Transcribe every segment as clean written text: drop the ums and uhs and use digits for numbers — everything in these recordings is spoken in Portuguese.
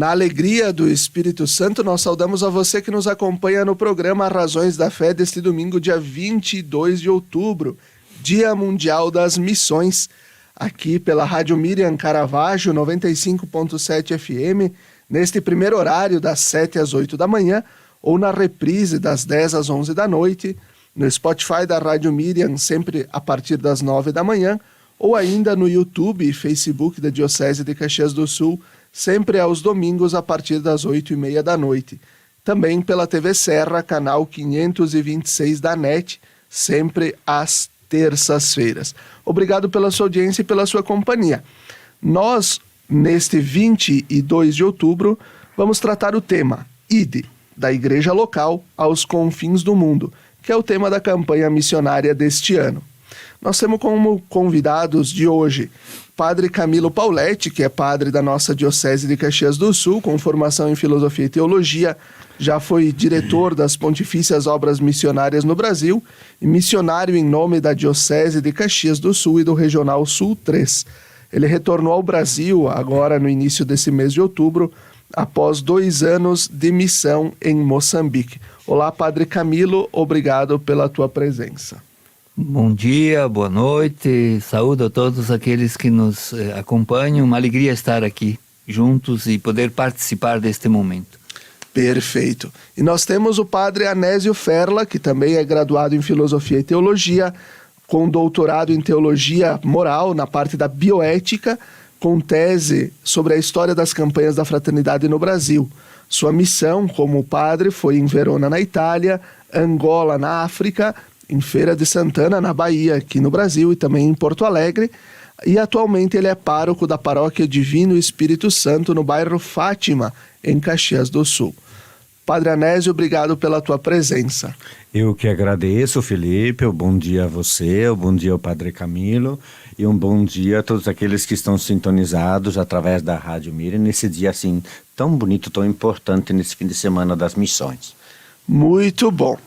Na alegria do Espírito Santo, nós saudamos a você que nos acompanha no programa Razões da Fé deste domingo, dia 22 de outubro, Dia Mundial das Missões, aqui pela Rádio Miriam Caravaggio, 95.7 FM, neste primeiro horário, das 7 às 8 da manhã, ou na reprise das 10 às 11 da noite, no Spotify da Rádio Miriam, sempre a partir das 9 da manhã, ou ainda no YouTube e Facebook da Diocese de Caxias do Sul, sempre aos domingos a partir das 8h30 da noite. Também pela TV Serra, canal 526 da NET, sempre às terças-feiras. Obrigado pela sua audiência e pela sua companhia. Nós, neste 22 de outubro, vamos tratar o tema Ide, da Igreja Local aos Confins do Mundo, que é o tema da campanha missionária deste ano. Nós temos como convidados de hoje Padre Camilo Pauletti, que é padre da nossa Diocese de Caxias do Sul, com formação em Filosofia e Teologia, já foi diretor das Pontifícias Obras Missionárias no Brasil e missionário em nome da Diocese de Caxias do Sul e do Regional Sul 3. Ele retornou ao Brasil agora no início desse mês de outubro, após 2 anos de missão em Moçambique. Olá, Padre Camilo, obrigado pela tua presença. Bom dia, boa noite, saúdo a todos aqueles que nos acompanham, uma alegria estar aqui juntos e poder participar deste momento. Perfeito. E nós temos o Padre Anésio Ferla, que também é graduado em Filosofia e Teologia, com doutorado em Teologia Moral na parte da bioética, com tese sobre a história das campanhas da fraternidade no Brasil. Sua missão como padre foi em Verona, na Itália, Angola, na África, em Feira de Santana, na Bahia, aqui no Brasil, e também em Porto Alegre, e atualmente ele é pároco da Paróquia Divino Espírito Santo, no bairro Fátima, em Caxias do Sul. Padre Anésio, obrigado pela tua presença. Eu que agradeço, Felipe, um bom dia a você, um bom dia ao Padre Camilo, e um bom dia a todos aqueles que estão sintonizados através da Rádio Miriam, nesse dia assim, tão bonito, tão importante, nesse fim de semana das missões. Muito bom.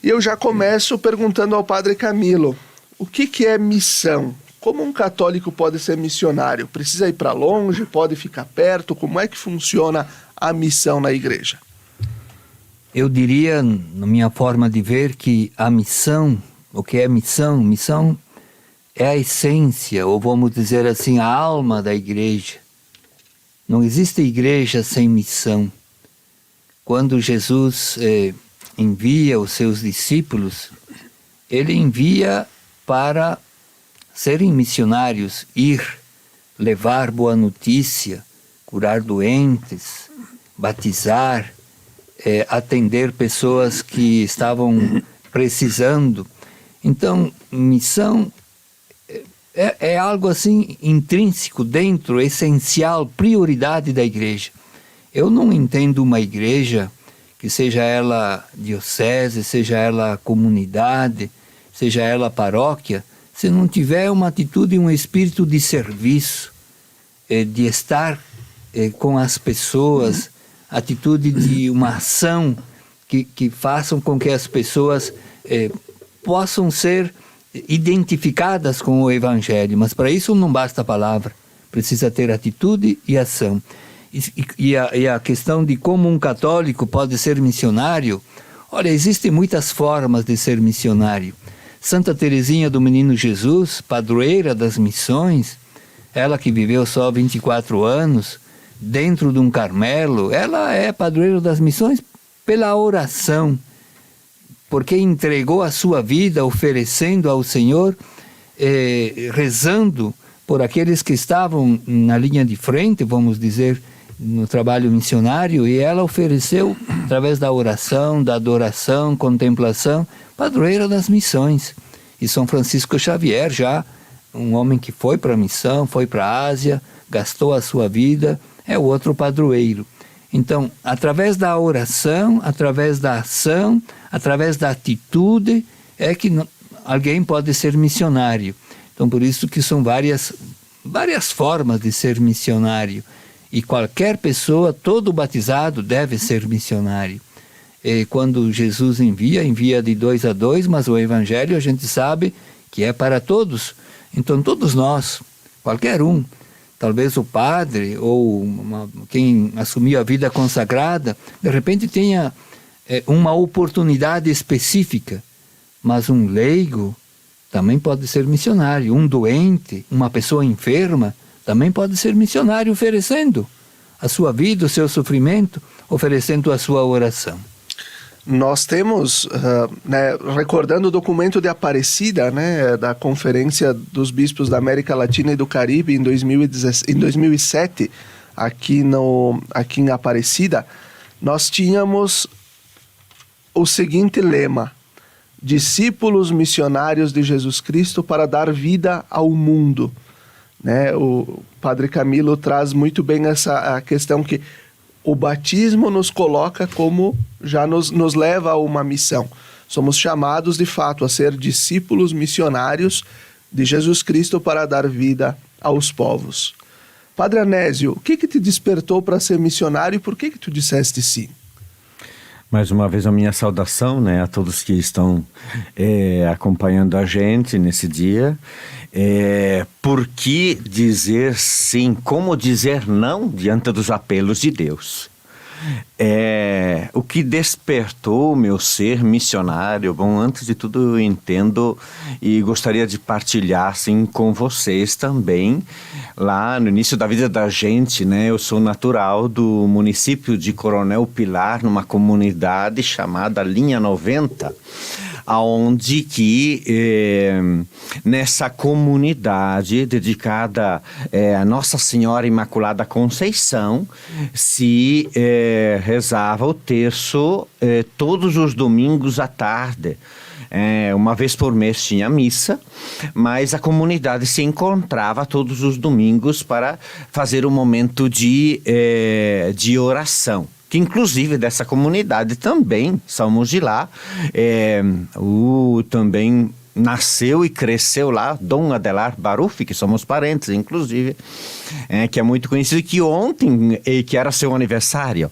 E eu já começo perguntando ao Padre Camilo, o que é missão? Como um católico pode ser missionário? Precisa ir para longe? Pode ficar perto? Como é que funciona a missão na igreja? Eu diria, na minha forma de ver, que a missão, o que é missão? Missão é a essência, ou vamos dizer assim, a alma da igreja. Não existe igreja sem missão. Quando Jesus envia os seus discípulos, ele envia para serem missionários, ir, levar boa notícia, curar doentes, batizar, atender pessoas que estavam precisando. Então, missão é algo assim intrínseco dentro, essencial, prioridade da igreja. Eu não entendo uma igreja, que seja ela diocese, seja ela comunidade, seja ela paróquia, se não tiver uma atitude, um espírito de serviço, de estar com as pessoas, atitude de uma ação que façam com que as pessoas possam ser identificadas com o Evangelho. Mas para isso não basta a palavra, precisa ter atitude e ação. E a questão de como um católico pode ser missionário, olha, existem muitas formas de ser missionário. Santa Teresinha do Menino Jesus, padroeira das missões, ela que viveu só 24 anos, dentro de um Carmelo, ela é padroeira das missões pela oração, porque entregou a sua vida oferecendo ao Senhor, rezando por aqueles que estavam na linha de frente, vamos dizer, no trabalho missionário, e ela ofereceu, através da oração, da adoração, contemplação, padroeira das missões. E São Francisco Xavier, já um homem que foi para a missão, foi para a Ásia, gastou a sua vida, é o outro padroeiro. Então, através da oração, através da ação, através da atitude, é que alguém pode ser missionário. Então, por isso que são várias formas de ser missionário. E qualquer pessoa, todo batizado, deve ser missionário. E quando Jesus envia de 2 a 2, mas o Evangelho a gente sabe que é para todos. Então todos nós, qualquer um, talvez o padre ou quem assumiu a vida consagrada, de repente tenha uma oportunidade específica, mas um leigo também pode ser missionário, um doente, uma pessoa enferma, também pode ser missionário, oferecendo a sua vida, o seu sofrimento, oferecendo a sua oração. Nós temos, recordando o documento de Aparecida, da Conferência dos Bispos da América Latina e do Caribe em 2007, aqui em Aparecida, nós tínhamos o seguinte lema: discípulos missionários de Jesus Cristo para dar vida ao mundo. O Padre Camilo traz muito bem a questão que o batismo nos coloca como, já nos leva a uma missão. Somos chamados, de fato, a ser discípulos missionários de Jesus Cristo para dar vida aos povos. Padre Anésio, o que te despertou para ser missionário e por que tu disseste sim? Mais uma vez a minha saudação, a todos que estão acompanhando a gente nesse dia. Por que dizer sim? Como dizer não diante dos apelos de Deus? O que despertou o meu ser missionário? Bom, antes de tudo eu entendo e gostaria de partilhar assim, com vocês também. Lá no início da vida da gente, eu sou natural do município de Coronel Pilar, numa comunidade chamada Linha 90, aonde que nessa comunidade dedicada a Nossa Senhora Imaculada Conceição se rezava o terço todos os domingos à tarde. Uma vez por mês tinha missa, mas a comunidade se encontrava todos os domingos para fazer um momento de oração. Que inclusive dessa comunidade também somos de lá, também nasceu e cresceu lá Dom Adelar Baruf, que somos parentes inclusive, que é muito conhecido, que ontem, que era seu aniversário,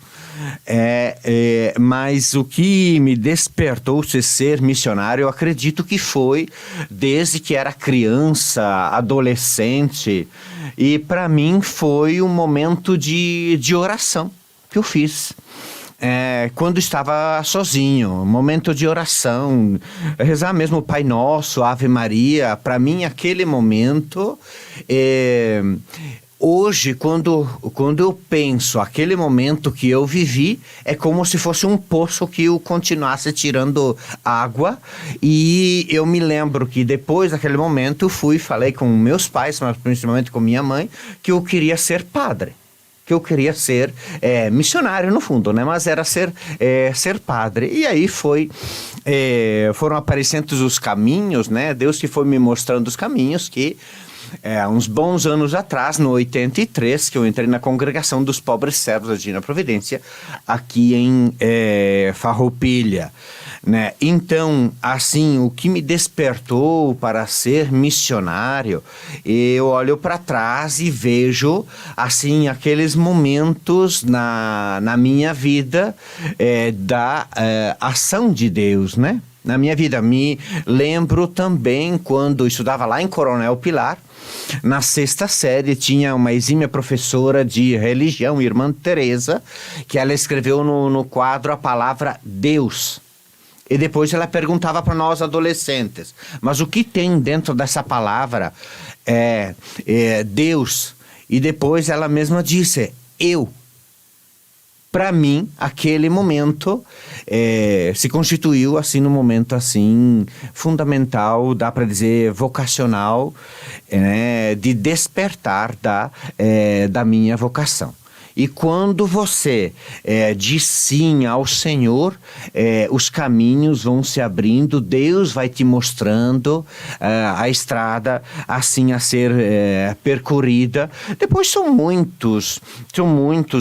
mas o que me despertou ser missionário, eu acredito que foi desde que era criança, adolescente, e para mim foi um momento de oração que eu fiz. Quando estava sozinho, momento de oração, rezar mesmo o Pai Nosso, Ave Maria. Para mim aquele momento, hoje quando eu penso aquele momento que eu vivi, é como se fosse um poço que eu continuasse tirando água. E eu me lembro que depois daquele momento falei com meus pais, mas principalmente com minha mãe, que eu queria ser padre. Que eu queria ser missionário no fundo, mas era ser padre. E aí foram aparecendo os caminhos, Deus que foi me mostrando os caminhos, que uns bons anos atrás, no 83, que eu entrei na Congregação dos Pobres Servos da Divina Providência, aqui em Farroupilha. Então, assim, o que me despertou para ser missionário, eu olho para trás e vejo, assim, aqueles momentos na minha vida da ação de Deus, Na minha vida. Me lembro também quando eu estudava lá em Coronel Pilar, na 6ª série, tinha uma exímia professora de religião, irmã Teresa, que ela escreveu no quadro a palavra Deus. E depois ela perguntava para nós adolescentes, mas o que tem dentro dessa palavra Deus? E depois ela mesma disse, eu. Para mim, aquele momento se constituiu assim num momento assim fundamental, dá para dizer vocacional, de despertar da minha vocação. E quando você diz sim ao Senhor, os caminhos vão se abrindo, Deus vai te mostrando a estrada assim a ser percorrida. Depois são muitos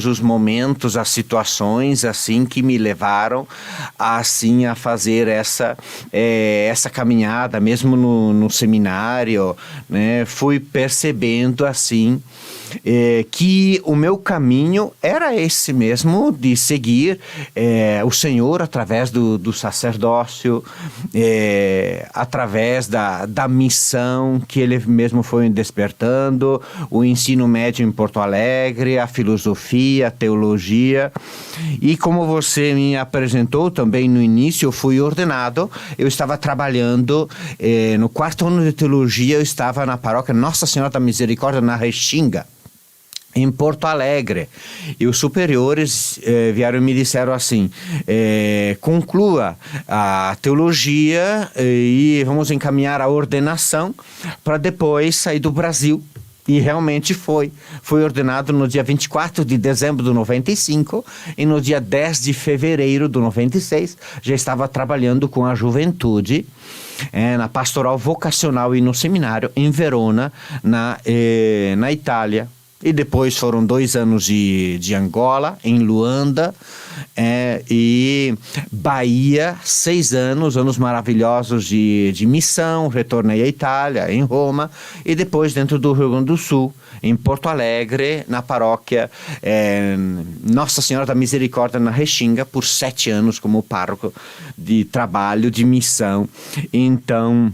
os momentos, as situações assim que me levaram assim a fazer essa caminhada, mesmo no seminário, fui percebendo assim que o meu caminho era esse mesmo, de seguir o Senhor através do sacerdócio, através da missão que Ele mesmo foi despertando, o ensino médio em Porto Alegre, a filosofia, a teologia. E como você me apresentou também no início, eu fui ordenado, eu estava trabalhando no 4º ano de teologia, eu estava na paróquia Nossa Senhora da Misericórdia, na Restinga, em Porto Alegre. E os superiores vieram e me disseram assim: conclua a teologia e vamos encaminhar a ordenação para depois sair do Brasil. E realmente foi ordenado no dia 24 de dezembro de 95 e no dia 10 de fevereiro de 96 já estava trabalhando com a juventude na pastoral vocacional e no seminário em Verona, na Itália. E depois foram 2 anos de Angola, em Luanda, e Bahia, 6 anos maravilhosos de missão. Retornei à Itália, em Roma, e depois dentro do Rio Grande do Sul, em Porto Alegre, na paróquia Nossa Senhora da Misericórdia, na Restinga, por 7 anos como pároco de trabalho, de missão. Então,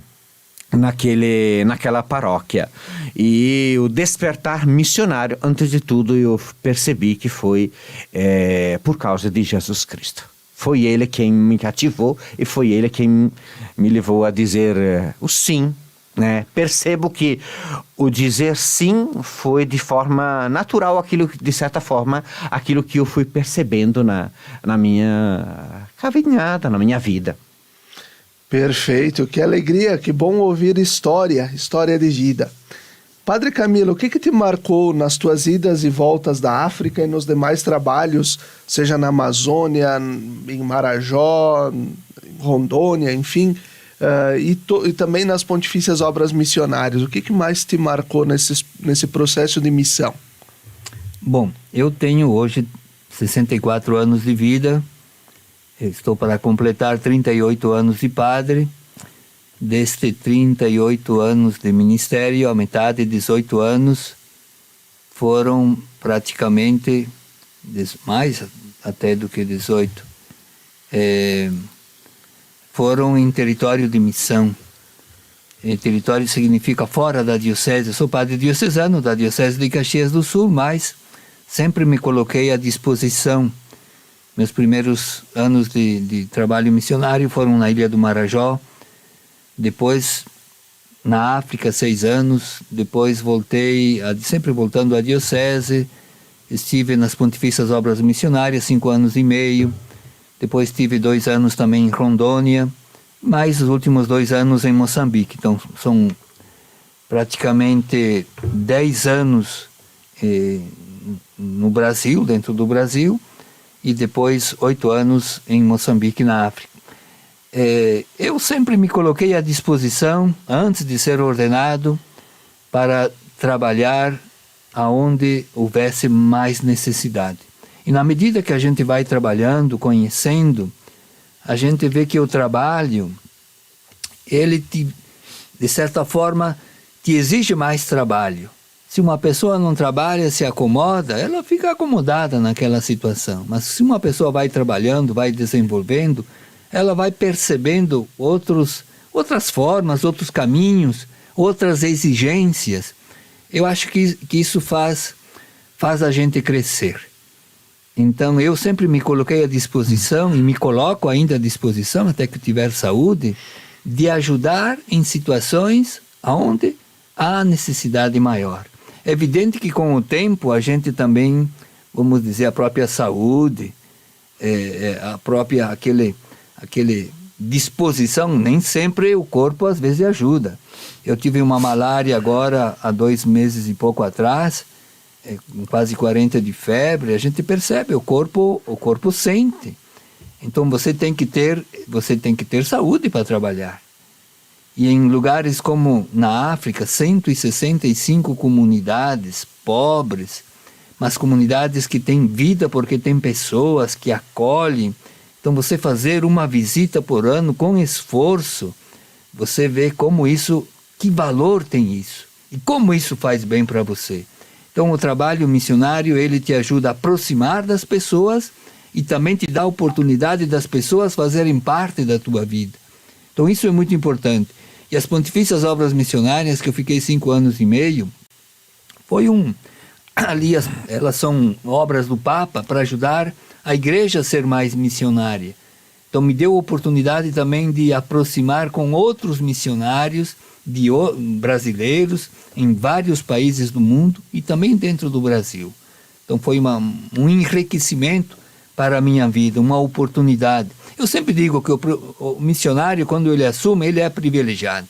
naquela paróquia. E o despertar missionário, antes de tudo, eu percebi que foi por causa de Jesus Cristo. Foi Ele quem me cativou e foi Ele quem me levou a dizer o sim. Percebo que o dizer sim foi de forma natural, de certa forma, aquilo que eu fui percebendo na minha caminhada, na minha vida. Perfeito, que alegria, que bom ouvir história de vida. Padre Camilo, o que te marcou nas tuas idas e voltas da África e nos demais trabalhos, seja na Amazônia, em Marajó, em Rondônia, enfim, e também nas Pontifícias Obras Missionárias? O que mais te marcou nesse processo de missão? Bom, eu tenho hoje 64 anos de vida. Estou para completar 38 anos de padre. Destes 38 anos de ministério, a metade, 18 anos, foram praticamente, mais até do que 18, foram em território de missão. E território significa fora da diocese. Eu sou padre diocesano da Diocese de Caxias do Sul, mas sempre me coloquei à disposição. Meus primeiros anos de trabalho missionário foram na Ilha do Marajó, depois na África 6 anos, depois voltei, sempre voltando à diocese, estive nas Pontifícias Obras Missionárias 5 anos e meio, depois tive 2 anos também em Rondônia, mais os últimos 2 anos em Moçambique. Então são praticamente 10 anos no Brasil, dentro do Brasil, e depois 8 anos em Moçambique, na África. Eu sempre me coloquei à disposição, antes de ser ordenado, para trabalhar aonde houvesse mais necessidade. E na medida que a gente vai trabalhando, conhecendo, a gente vê que o trabalho, ele de certa forma, te exige mais trabalho. Se uma pessoa não trabalha, se acomoda, ela fica acomodada naquela situação. Mas se uma pessoa vai trabalhando, vai desenvolvendo, ela vai percebendo outras formas, outros caminhos, outras exigências. Eu acho que isso faz a gente crescer. Então eu sempre me coloquei à disposição e me coloco ainda à disposição, até que tiver saúde, de ajudar em situações onde há necessidade maior. É evidente que com o tempo a gente também, vamos dizer, a própria saúde, a própria aquele disposição, nem sempre o corpo às vezes ajuda. Eu tive uma malária agora há 2 meses e pouco atrás, com quase 40 de febre. A gente percebe, o corpo sente. Então você tem que ter saúde para trabalhar. E em lugares como na África, 165 comunidades pobres, mas comunidades que têm vida porque tem pessoas que acolhem. Então você fazer uma visita por ano com esforço, você vê como isso, que valor tem isso, e como isso faz bem para você. Então, o trabalho missionário, ele te ajuda a aproximar das pessoas e também te dá a oportunidade das pessoas fazerem parte da tua vida. Então, isso é muito importante. E as Pontifícias Obras Missionárias, que eu fiquei 5 anos e meio, elas são obras do Papa para ajudar a igreja a ser mais missionária. Então, me deu a oportunidade também de aproximar com outros missionários brasileiros em vários países do mundo e também dentro do Brasil. Então, foi um enriquecimento para a minha vida, uma oportunidade. Eu sempre digo que o missionário, quando ele assume, ele é privilegiado,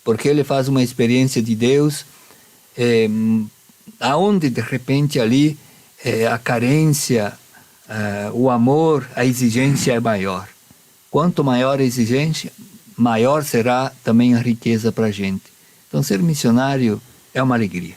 porque ele faz uma experiência de Deus, aonde de repente ali a carência, o amor, a exigência é maior. Quanto maior a exigência, maior será também a riqueza para a gente. Então, ser missionário é uma alegria.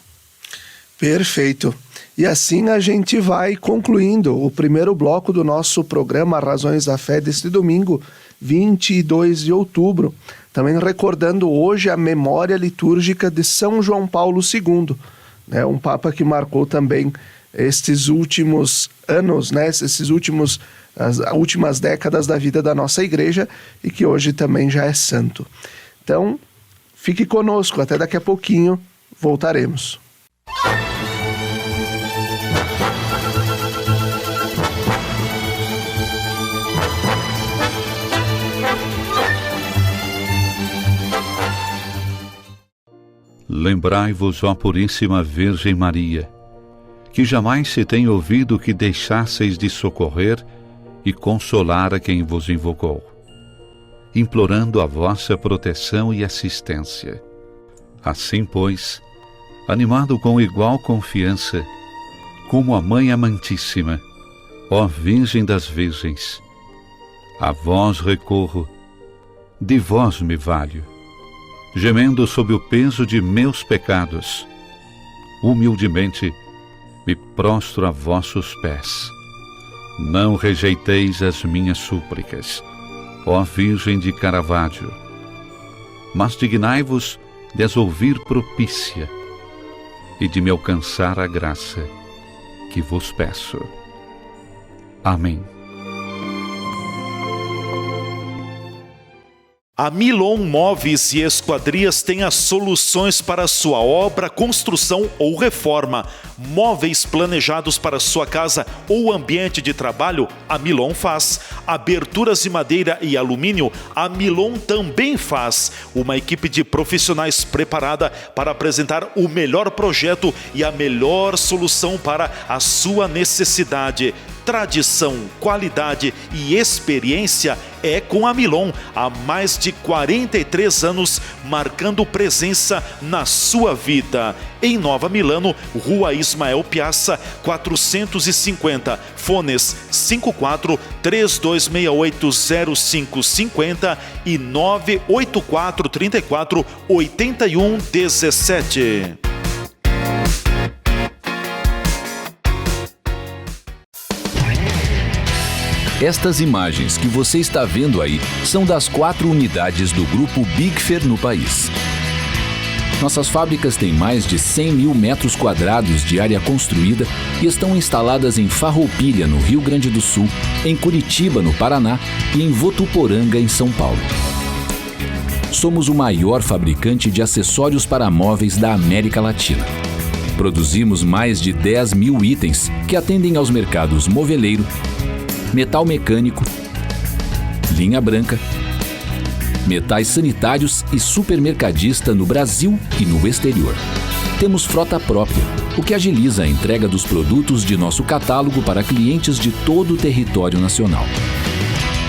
Perfeito. E assim a gente vai concluindo o primeiro bloco do nosso programa Razões da Fé deste domingo, 22 de outubro. Também recordando hoje a memória litúrgica de São João Paulo II, né? Um Papa que marcou também estes últimos anos, né? As últimas décadas da vida da nossa igreja e que hoje também já é santo. Então, fique conosco, até daqui a pouquinho voltaremos. Lembrai-vos, ó Puríssima Virgem Maria, que jamais se tem ouvido que deixasseis de socorrer e consolar a quem vos invocou, implorando a vossa proteção e assistência. Assim, pois, animado com igual confiança, como a Mãe Amantíssima, ó Virgem das Virgens, a vós recorro, de vós me valho, gemendo sob o peso de meus pecados, humildemente me prostro a vossos pés. Não rejeiteis as minhas súplicas, ó Virgem de Caravaggio, mas dignai-vos de as ouvir propícia e de me alcançar a graça que vos peço. Amém. A Milon Móveis e Esquadrias tem as soluções para sua obra, construção ou reforma. Móveis planejados para sua casa ou ambiente de trabalho, a Milon faz. Aberturas de madeira e alumínio, a Milon também faz. Uma equipe de profissionais preparada para apresentar o melhor projeto e a melhor solução para a sua necessidade. Tradição, qualidade e experiência é com a Milon, há mais de 43 anos, marcando presença na sua vida. Em Nova Milano, Rua Ismael Piazza, 450, fones 54-3268-0550 e 984-34-8117. Estas imagens que você está vendo aí são das 4 unidades do Grupo Bigfer no país. Nossas fábricas têm mais de 100 mil metros quadrados de área construída e estão instaladas em Farroupilha, no Rio Grande do Sul, em Curitiba, no Paraná e em Votuporanga, em São Paulo. Somos o maior fabricante de acessórios para móveis da América Latina. Produzimos mais de 10 mil itens que atendem aos mercados moveleiro, metal mecânico, linha branca, metais sanitários e supermercadista no Brasil e no exterior. Temos frota própria, o que agiliza a entrega dos produtos de nosso catálogo para clientes de todo o território nacional.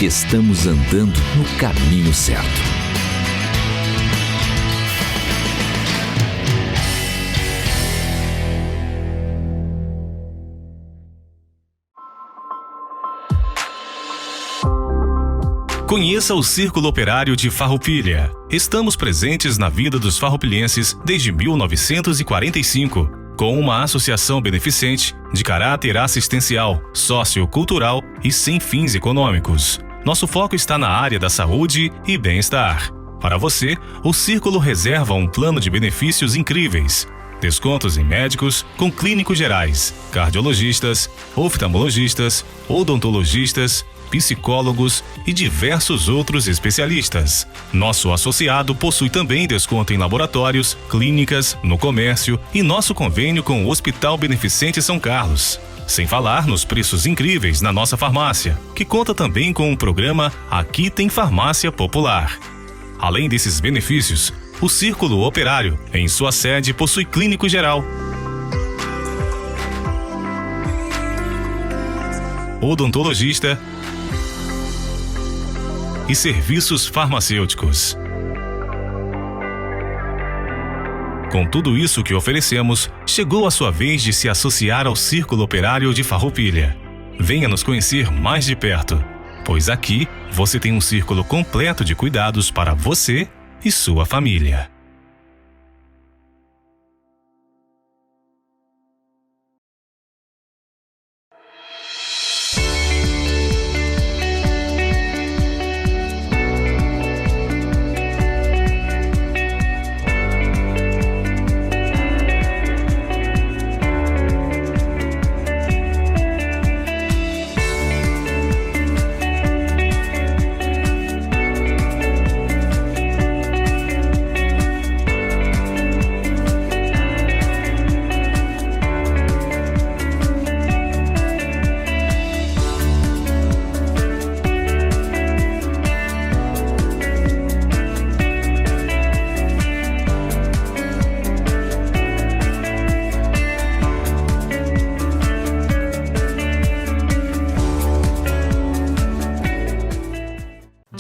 Estamos andando no caminho certo. Conheça o Círculo Operário de Farroupilha. Estamos presentes na vida dos farroupilhenses desde 1945, com uma associação beneficente de caráter assistencial, sociocultural e sem fins econômicos. Nosso foco está na área da saúde e bem-estar. Para você, o Círculo reserva um plano de benefícios incríveis. Descontos em médicos com clínicos gerais, cardiologistas, oftalmologistas, odontologistas, psicólogos e diversos outros especialistas. Nosso associado possui também desconto em laboratórios, clínicas, no comércio e nosso convênio com o Hospital Beneficente São Carlos. Sem falar nos preços incríveis na nossa farmácia, que conta também com o programa Aqui Tem Farmácia Popular. Além desses benefícios, o Círculo Operário, em sua sede, possui clínico geral, odontologista e serviços farmacêuticos. Com tudo isso que oferecemos, chegou a sua vez de se associar ao Círculo Operário de Farroupilha. Venha nos conhecer mais de perto, pois aqui você tem um círculo completo de cuidados para você e sua família.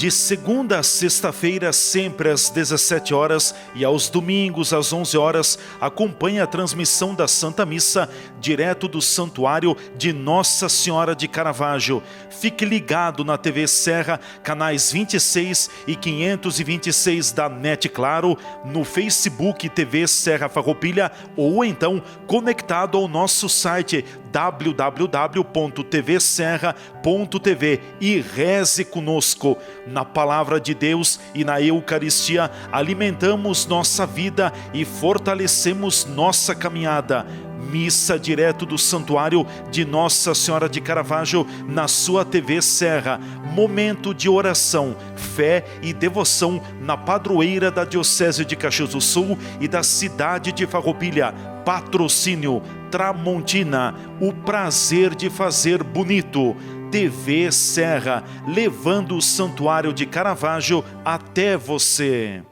De segunda a sexta-feira, sempre às 17 horas e aos domingos às 11 horas, acompanhe a transmissão da Santa Missa direto do Santuário de Nossa Senhora de Caravaggio. Fique ligado na TV Serra, canais 26 e 526 da NET Claro, no Facebook TV Serra Farroupilha ou então conectado ao nosso site www.tvserra.tv e reze conosco. Na Palavra de Deus e na Eucaristia, alimentamos nossa vida e fortalecemos nossa caminhada. Missa direto do Santuário de Nossa Senhora de Caravaggio na sua TV Serra. Momento de oração, fé e devoção na padroeira da Diocese de Caxias do Sul e da cidade de Farroupilha. Patrocínio Tramontina, o prazer de fazer bonito. TV Serra, levando o Santuário de Caravaggio até você.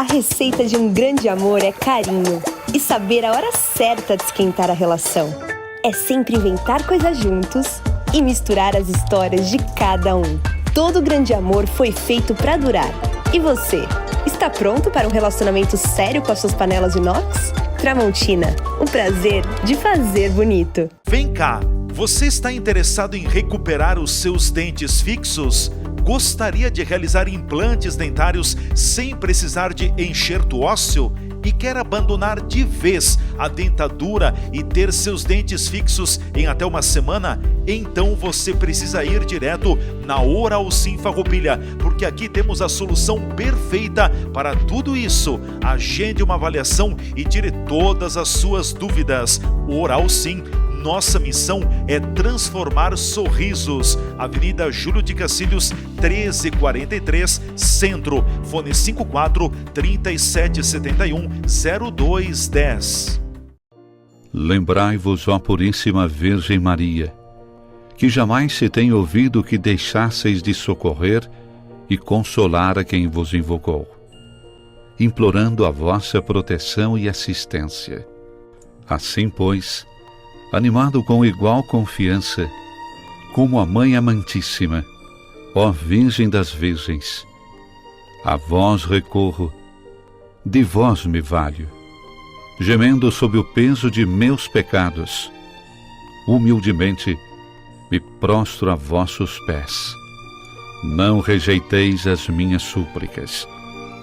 A receita de um grande amor é carinho e saber a hora certa de esquentar a relação. É sempre inventar coisas juntos e misturar as histórias de cada um. Todo grande amor foi feito para durar. E você, está pronto para um relacionamento sério com as suas panelas inox? Tramontina, o prazer de fazer bonito. Vem cá, você está interessado em recuperar os seus dentes fixos? Gostaria de realizar implantes dentários sem precisar de enxerto ósseo? E quer abandonar de vez a dentadura e ter seus dentes fixos em até uma semana? Então você precisa ir direto na Oral Sim Farroupilha, porque aqui temos a solução perfeita para tudo isso. Agende uma avaliação e tire todas as suas dúvidas. Oral Sim. Nossa missão é transformar sorrisos. Avenida Júlio de Cacilhos, 1343, Centro. Fone 54 3771 0210. Lembrai-vos, ó Puríssima Virgem Maria, que jamais se tem ouvido que deixasseis de socorrer e consolar a quem vos invocou, implorando a vossa proteção e assistência. Assim, pois, animado com igual confiança, como a Mãe Amantíssima, ó Virgem das Virgens, a vós recorro, de vós me valho, gemendo sob o peso de meus pecados, humildemente me prostro a vossos pés. Não rejeiteis as minhas súplicas,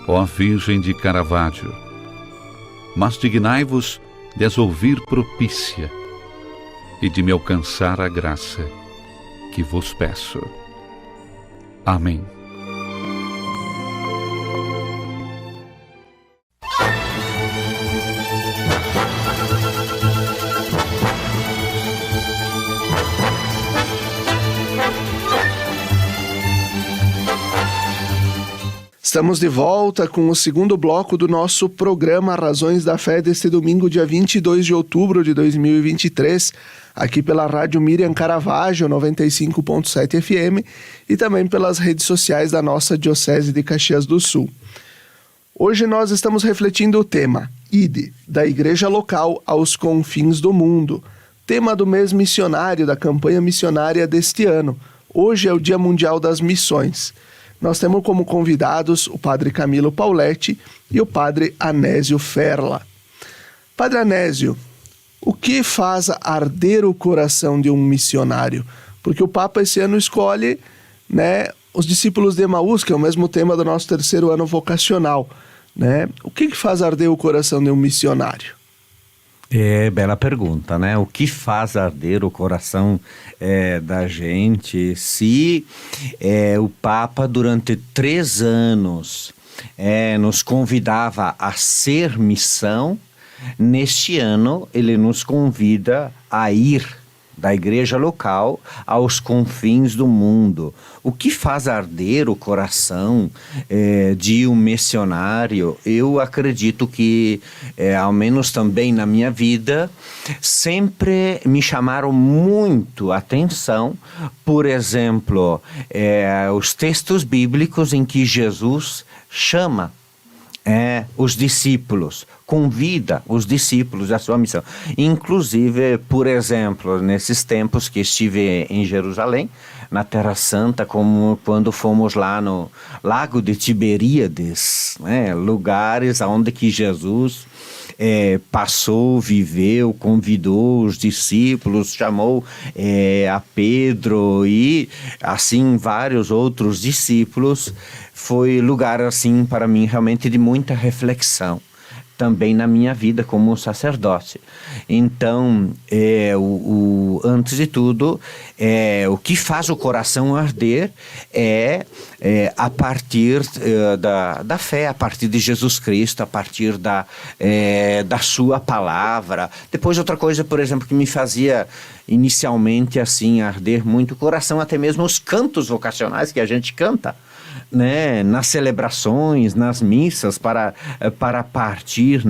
ó Virgem de Caravaggio, mas dignai-vos de as ouvir propícia e de me alcançar a graça que vos peço. Amém. Estamos de volta com o segundo bloco do nosso programa Razões da Fé deste domingo, dia 22 de outubro de 2023, aqui pela Rádio Miriam Caravaggio, 95.7 FM, e também pelas redes sociais da nossa Diocese de Caxias do Sul. Hoje nós estamos refletindo o tema Ide, da Igreja Local aos Confins do Mundo, tema do mês missionário da campanha missionária deste ano. Hoje é o Dia Mundial das Missões. Nós temos como convidados o Padre Camilo Pauletti e o Padre Anésio Ferla. Padre Anésio, o que faz arder o coração de um missionário? Porque o Papa esse ano escolhe, os discípulos de Emaús, que é o mesmo tema do nosso terceiro ano vocacional. O que faz arder o coração de um missionário? Bela pergunta, né? O que faz arder o coração da gente se o Papa durante 3 anos nos convidava a ser missão, neste ano ele nos convida a ir da igreja local aos confins do mundo. O que faz arder o coração de um missionário? Eu acredito que, ao menos também na minha vida, sempre me chamaram muito a atenção, por exemplo, os textos bíblicos em que Jesus chama os discípulos, convida os discípulos à sua missão. Inclusive, por exemplo, nesses tempos que estive em Jerusalém, na Terra Santa, como quando fomos lá no Lago de Tiberíades, lugares onde que Jesus passou, viveu, convidou os discípulos, chamou a Pedro e assim vários outros discípulos. Foi lugar assim para mim realmente de muita reflexão também na minha vida como sacerdote. Então, antes de tudo, o que faz o coração arder a partir da fé, a partir de Jesus Cristo, a partir da sua palavra. Depois, outra coisa, por exemplo, que me fazia inicialmente assim arder muito o coração, até mesmo os cantos vocacionais que a gente canta, nas celebrações, nas missas para partir,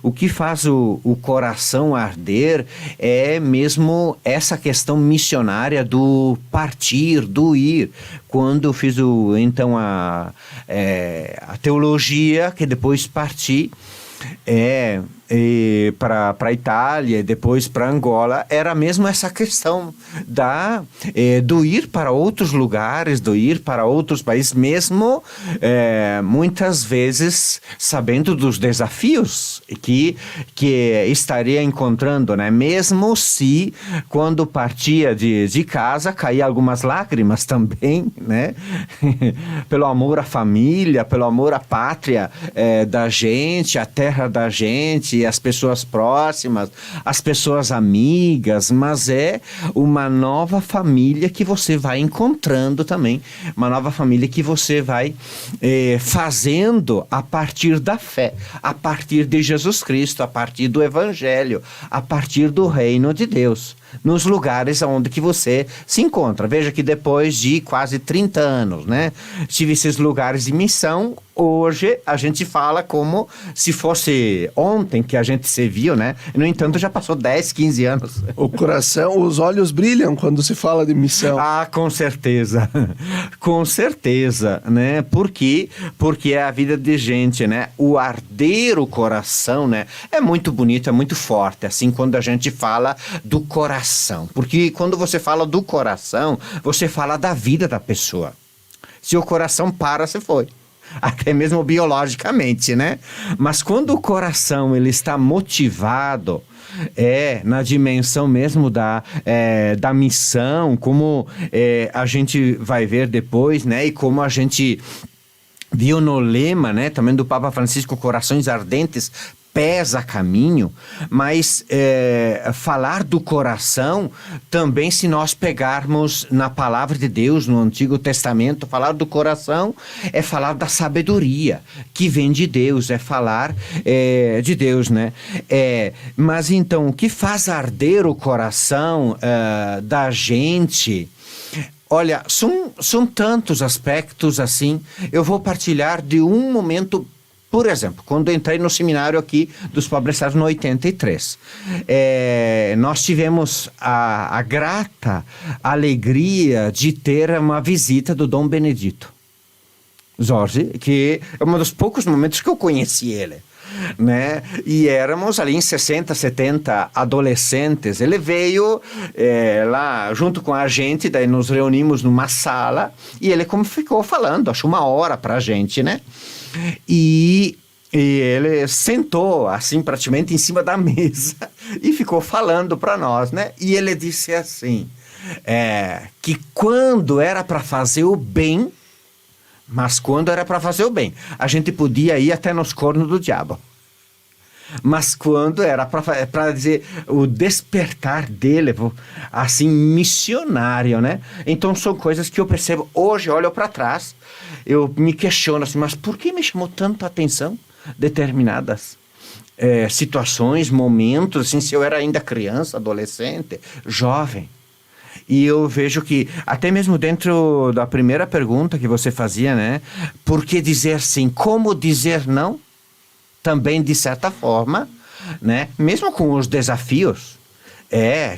O que faz o coração arder é mesmo essa questão missionária do partir, do ir. Quando eu fiz a teologia, que depois parti para a Itália e depois para Angola, era mesmo essa questão do ir para outros lugares, do ir para outros países, mesmo muitas vezes sabendo dos desafios que estaria encontrando, mesmo se quando partia de casa caía algumas lágrimas também, pelo amor à família, pelo amor à pátria da gente, a terra da gente, as pessoas próximas, as pessoas amigas, mas é uma nova família que você vai encontrando também, uma nova família que você vai fazendo a partir da fé, a partir de Jesus Cristo, a partir do Evangelho, a partir do reino de Deus. nos lugares onde que você se encontra. Veja que depois de quase 30 anos, né, tive esses lugares de missão. Hoje a gente fala como se fosse ontem que a gente se viu, né? No entanto, já passou 10, 15 anos. O coração, os olhos brilham quando se fala de missão. Ah, com certeza. Com certeza, né? Por quê? Porque é a vida de gente, né? O arder o coração, né? É muito bonito, é muito forte, assim, quando a gente fala do coração. Porque quando você fala do coração, você fala da vida da pessoa. Se o coração para, você foi. Até mesmo biologicamente, né? Mas quando o coração ele está motivado, na dimensão mesmo da missão, como a gente vai ver depois, né? E como a gente viu no lema, né? Também do Papa Francisco, corações ardentes, pés a caminho, mas falar do coração também, se nós pegarmos na palavra de Deus, no Antigo Testamento, falar do coração é falar da sabedoria que vem de Deus, é falar de Deus, né? Mas então, o que faz arder o coração da gente? Olha, são tantos aspectos assim. Eu vou partilhar de um momento. Por exemplo, quando entrei no seminário aqui dos Pobres Servos no 83, nós tivemos a grata alegria de ter uma visita do Dom Benedito Jorge, que é um dos poucos momentos que eu conheci ele, né? E éramos ali em 60, 70 adolescentes. Ele veio lá junto com a gente, daí nos reunimos numa sala e ele como ficou falando, acho 1 hora pra gente, né? E ele sentou assim praticamente em cima da mesa e ficou falando para nós, né? E ele disse assim, que quando era para fazer o bem, mas quando era para fazer o bem, a gente podia ir até nos cornos do diabo. Mas quando era para dizer o despertar dele, assim, missionário, né? Então são coisas que eu percebo hoje, olho para trás, eu me questiono assim, mas por que me chamou tanto a atenção determinadas situações, momentos, assim, se eu era ainda criança, adolescente, jovem? E eu vejo que, até mesmo dentro da primeira pergunta que você fazia, né? Por que dizer sim? Como dizer não? Também, de certa forma, né? Mesmo com os desafios,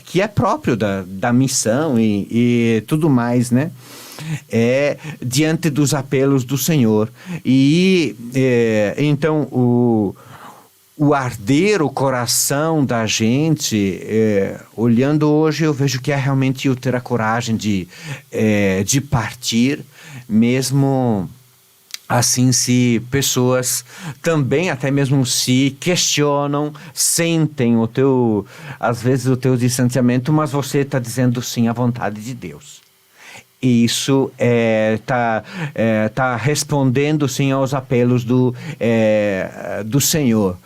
que é próprio da missão e tudo mais, né? Diante dos apelos do Senhor. E então o arder o coração da gente, olhando hoje, eu vejo que é realmente o ter a coragem de partir, mesmo assim, se pessoas também até mesmo se questionam, sentem às vezes o teu distanciamento, mas você está dizendo sim à vontade de Deus. E isso tá respondendo sim aos apelos do Senhor.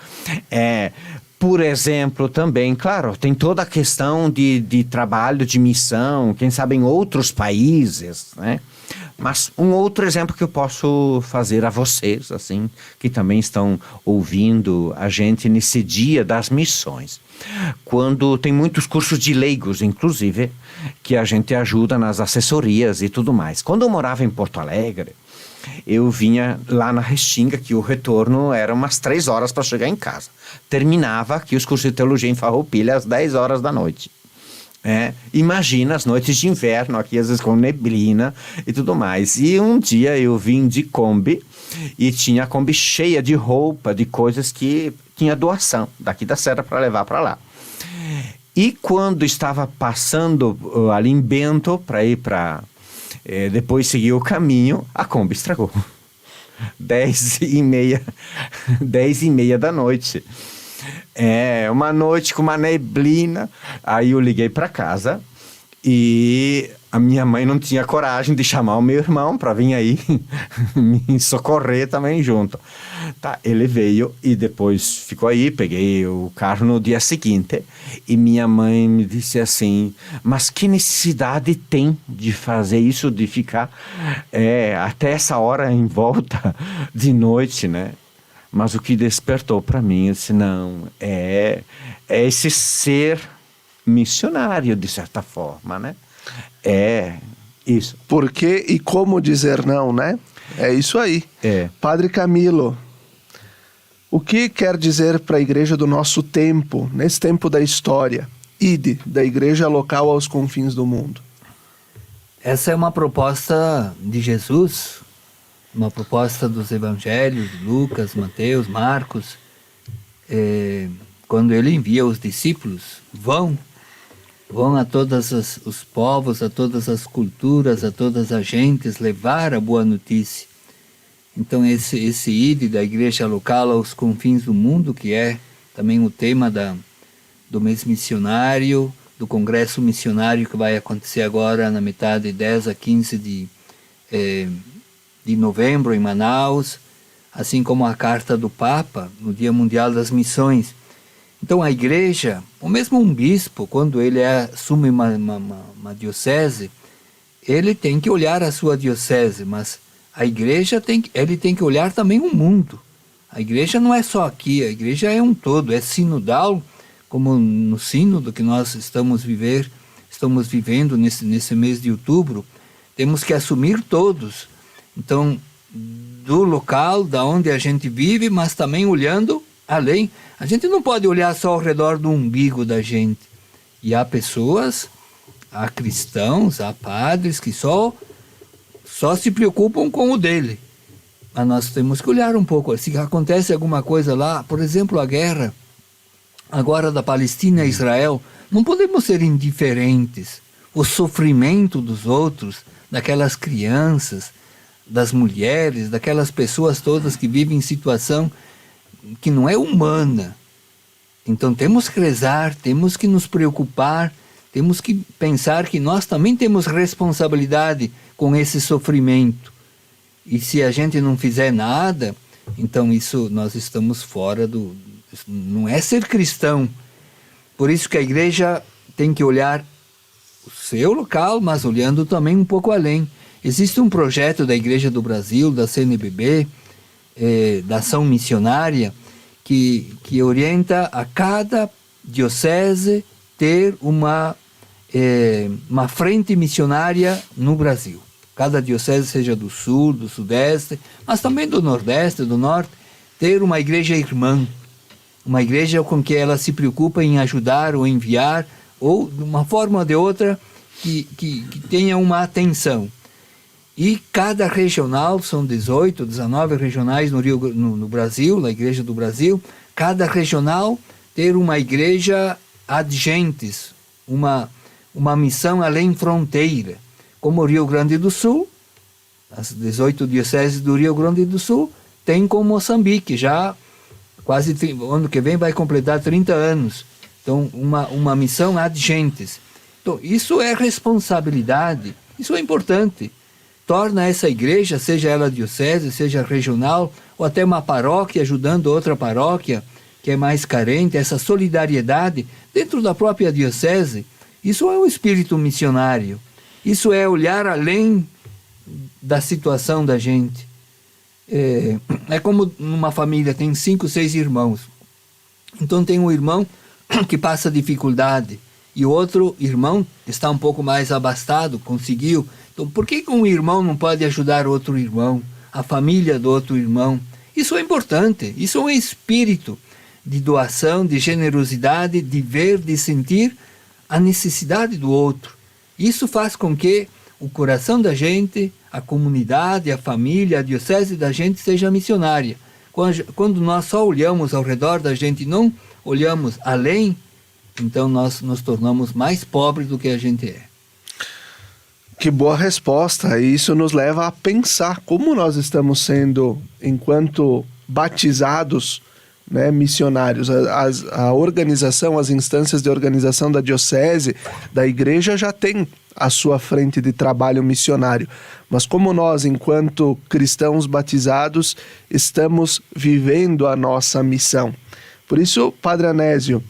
Por exemplo, também, claro, tem toda a questão de trabalho, de missão, quem sabe em outros países, né? Mas um outro exemplo que eu posso fazer a vocês, assim, que também estão ouvindo a gente nesse dia das missões. Quando tem muitos cursos de leigos, inclusive, que a gente ajuda nas assessorias e tudo mais. Quando eu morava em Porto Alegre, eu vinha lá na Restinga, que o retorno era umas 3 horas para chegar em casa. Terminava aqui os cursos de teologia em Farroupilha às 10 horas da noite. Imagina as noites de inverno aqui, às vezes com neblina e tudo mais. E um dia eu vim de Kombi e tinha a Kombi cheia de roupa, de coisas que tinha doação daqui da Serra para levar para lá. E quando estava passando ali em Bento para ir para depois seguir o caminho, a Kombi estragou. 10h30 da noite. Uma noite com uma neblina. Aí eu liguei para casa e a minha mãe não tinha coragem de chamar o meu irmão para vir aí me socorrer também junto. Tá, ele veio e depois ficou aí, peguei o carro no dia seguinte e minha mãe me disse assim, mas que necessidade tem de fazer isso, de ficar até essa hora em volta de noite, né? Mas o que despertou para mim, eu disse, não, é esse ser missionário, de certa forma, né? É isso. Por que e como dizer não, né? É isso aí. Padre Camilo, o que quer dizer para a igreja do nosso tempo, nesse tempo da história, ide, da igreja local aos confins do mundo? Essa é uma proposta de Jesus, uma proposta dos evangelhos, Lucas, Mateus, Marcos, quando ele envia os discípulos, vão a todos os povos, a todas as culturas, a todas as gentes, levar a boa notícia. Então esse ide da igreja local aos confins do mundo, que é também o tema do mês missionário, do congresso missionário que vai acontecer agora na metade de 10 a 15 de novembro em Manaus, assim como a carta do Papa no Dia Mundial das Missões. Então a igreja, ou mesmo um bispo, quando ele assume uma diocese, ele tem que olhar a sua diocese, mas a igreja ele tem que olhar também o mundo. A igreja não é só aqui, a igreja é um todo, é sinodal, como no sínodo que nós estamos vivendo nesse mês de outubro. Temos que assumir todos. Então, do local, da onde a gente vive, mas também olhando além. A gente não pode olhar só ao redor do umbigo da gente. E há pessoas, há cristãos, há padres que só se preocupam com o dele. Mas nós temos que olhar um pouco. Se acontece alguma coisa lá, por exemplo, a guerra agora da Palestina e Israel, não podemos ser indiferentes. O sofrimento dos outros, daquelas crianças, das mulheres, daquelas pessoas todas que vivem em situação que não é humana. Então temos que rezar, temos que nos preocupar, temos que pensar que nós também temos responsabilidade com esse sofrimento. E se a gente não fizer nada, então isso nós estamos fora não é ser cristão. Por isso que a igreja tem que olhar o seu local, mas olhando também um pouco além. Existe um projeto da Igreja do Brasil, da CNBB, da Ação Missionária, que orienta a cada diocese ter uma frente missionária no Brasil. Cada diocese, seja do sul, do sudeste, mas também do nordeste, do norte, ter uma igreja irmã, uma igreja com que ela se preocupa em ajudar ou enviar, ou de uma forma ou de outra, que tenha uma atenção. E cada regional, são 18, 19 regionais no Brasil, na Igreja do Brasil, cada regional ter uma igreja adjentes, uma missão além fronteira. Como o Rio Grande do Sul, as 18 dioceses do Rio Grande do Sul, tem com Moçambique, já quase, ano que vem vai completar 30 anos. Então, uma missão adjentes. Então, isso é responsabilidade, isso é importante. Torna essa igreja, seja ela diocese, seja regional, ou até uma paróquia ajudando outra paróquia que é mais carente, essa solidariedade dentro da própria diocese. Isso é um espírito missionário. Isso é olhar além da situação da gente. É como numa família, tem 5, 6 irmãos. Então tem um irmão que passa dificuldade e o outro irmão está um pouco mais abastado, conseguiu. Então por que um irmão não pode ajudar outro irmão, a família do outro irmão? Isso é importante, isso é um espírito de doação, de generosidade, de ver, de sentir a necessidade do outro. Isso faz com que o coração da gente, a comunidade, a família, a diocese da gente seja missionária. Quando nós só olhamos ao redor da gente e não olhamos além, então nós nos tornamos mais pobres do que a gente é. Que boa resposta! E isso nos leva a pensar como nós estamos sendo, enquanto batizados, né, missionários. A organização, as instâncias de organização da diocese, da igreja, já tem a sua frente de trabalho missionário. Mas como nós, enquanto cristãos batizados, estamos vivendo a nossa missão. Por isso, Padre Anésio,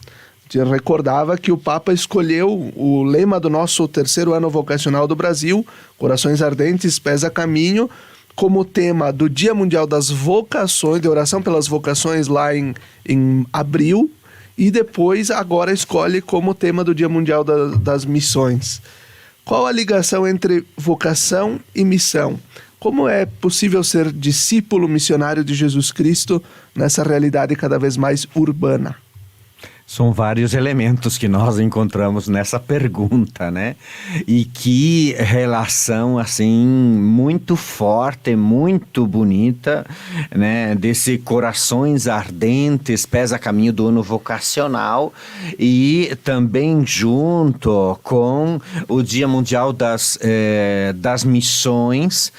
te recordava que o Papa escolheu o lema do nosso 3º ano vocacional do Brasil, Corações Ardentes, Pés a Caminho, como tema do Dia Mundial das Vocações, de oração pelas vocações lá em abril, e depois agora escolhe como tema do Dia Mundial das Missões. Qual a ligação entre vocação e missão? Como é possível ser discípulo missionário de Jesus Cristo nessa realidade cada vez mais urbana? São vários elementos que nós encontramos nessa pergunta, né? E que relação, assim, muito forte, muito bonita, né? Desse corações ardentes, pés a caminho do ano vocacional e também junto com o Dia Mundial das Missões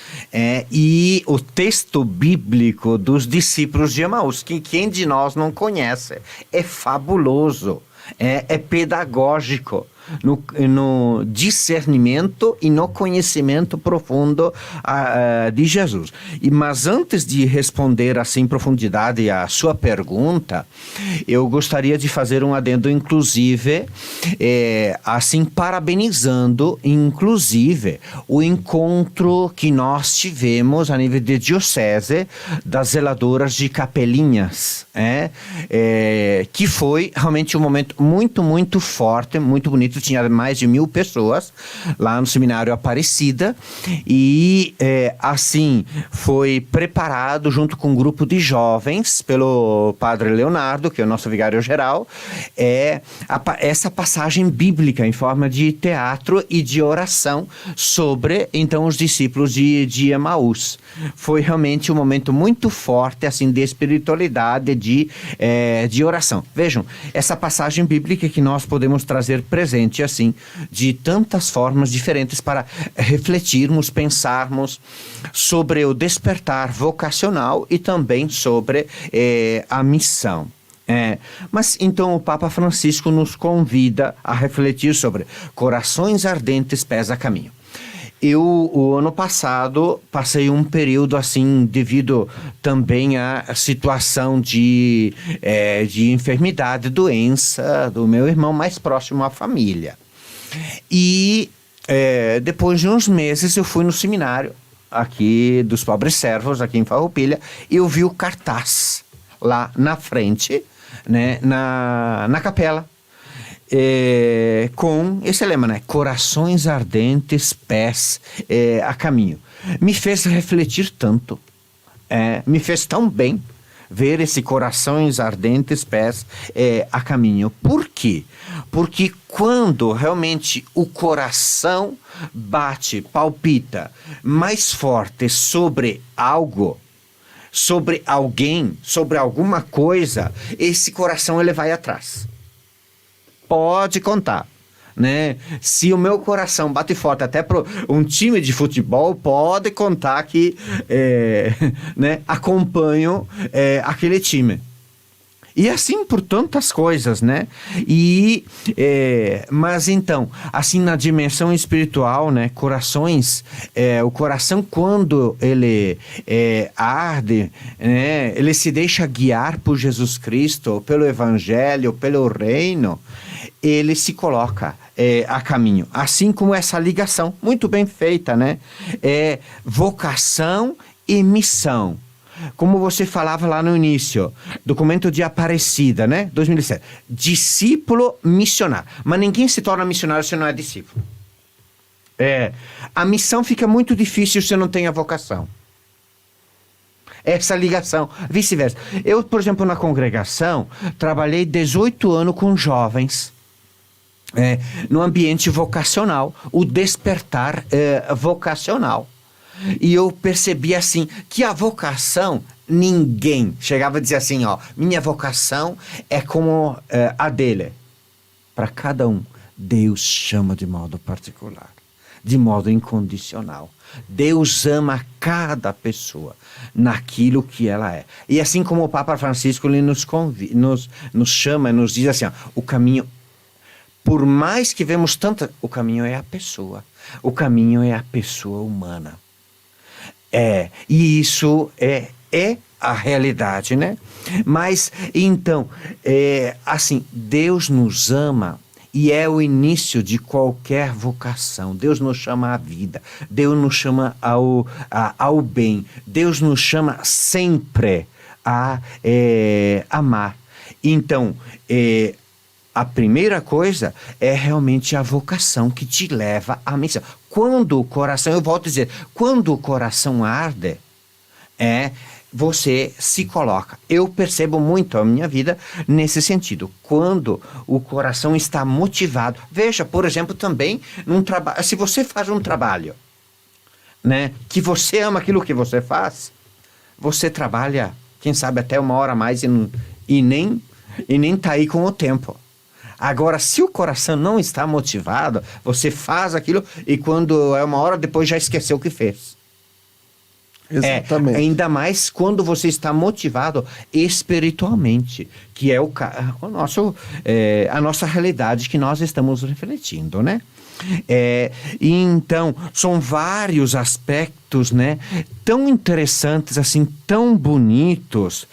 e o texto bíblico dos discípulos de Emaús, que quem de nós não conhece? É fabuloso. É pedagógico no discernimento e no conhecimento profundo de Jesus. Mas antes de responder assim em profundidade a sua pergunta, eu gostaria de fazer um adendo, inclusive, assim parabenizando, inclusive, o encontro que nós tivemos a nível de diocese das zeladoras de capelinhas, que foi realmente um momento muito, muito forte, muito bonito. Tinha mais de 1.000 pessoas lá no Seminário Aparecida e assim foi preparado junto com um grupo de jovens pelo Padre Leonardo, que é o nosso vigário-geral, essa passagem bíblica em forma de teatro e de oração sobre então os discípulos de Emaús. Foi realmente um momento muito forte assim de espiritualidade, de oração. Vejam, essa passagem bíblica que nós podemos trazer presente assim, de tantas formas diferentes para refletirmos, pensarmos sobre o despertar vocacional e também sobre a missão. Mas então o Papa Francisco nos convida a refletir sobre corações ardentes, pés a caminho. Eu, o ano passado, passei um período assim, devido também à situação de enfermidade, doença do meu irmão mais próximo à família. E depois de uns meses eu fui no seminário aqui dos Pobres Servos, aqui em Farroupilha, e eu vi o cartaz lá na frente, né, na capela. Com esse lema, né? Corações ardentes, pés a caminho. Me fez refletir tanto, me fez tão bem ver esse corações ardentes, pés a caminho. Por quê? Porque quando realmente o coração bate, palpita mais forte sobre algo, sobre alguém, sobre alguma coisa, esse coração ele vai atrás. Pode contar, né? Se o meu coração bate forte até para um time de futebol, pode contar que né, acompanho aquele time. E assim por tantas coisas, né? Mas então, assim na dimensão espiritual, né? Corações, o coração quando ele arde, né? Ele se deixa guiar por Jesus Cristo, pelo Evangelho, pelo Reino, ele se coloca a caminho. Assim como essa ligação, muito bem feita, né? Vocação e missão. Como você falava lá no início, documento de Aparecida, né? 2007. Discípulo missionário. Mas ninguém se torna missionário se não é discípulo. A missão fica muito difícil se não tem a vocação. Essa ligação, vice-versa. Eu, por exemplo, na congregação, trabalhei 18 anos com jovens. No ambiente vocacional, o despertar vocacional. E eu percebi assim, que a vocação, ninguém chegava a dizer assim, minha vocação é como a dele. Para cada um, Deus chama de modo particular, de modo incondicional. Deus ama cada pessoa naquilo que ela é. E assim como o Papa Francisco ele nos chama, nos diz assim, o caminho, por mais que vemos tanto, o caminho é a pessoa. O caminho é a pessoa humana. E isso é a realidade, né? Mas, então, assim, Deus nos ama e é o início de qualquer vocação. Deus nos chama à vida, Deus nos chama ao bem, Deus nos chama sempre a amar. Então, a primeira coisa é realmente a vocação que te leva à missão. Quando o coração, eu volto a dizer, quando o coração arde, você se coloca. Eu percebo muito a minha vida nesse sentido. Quando o coração está motivado. Veja, por exemplo, também num trabalho. Se você faz um trabalho, né, que você ama aquilo que você faz, você trabalha, quem sabe, até 1 hora a mais e nem está aí com o tempo. Agora, se o coração não está motivado, você faz aquilo e quando é 1 hora depois já esqueceu o que fez. Exatamente. Ainda mais quando você está motivado espiritualmente, que é a nossa realidade que nós estamos refletindo, né? Então, são vários aspectos, né, tão interessantes, assim, tão bonitos.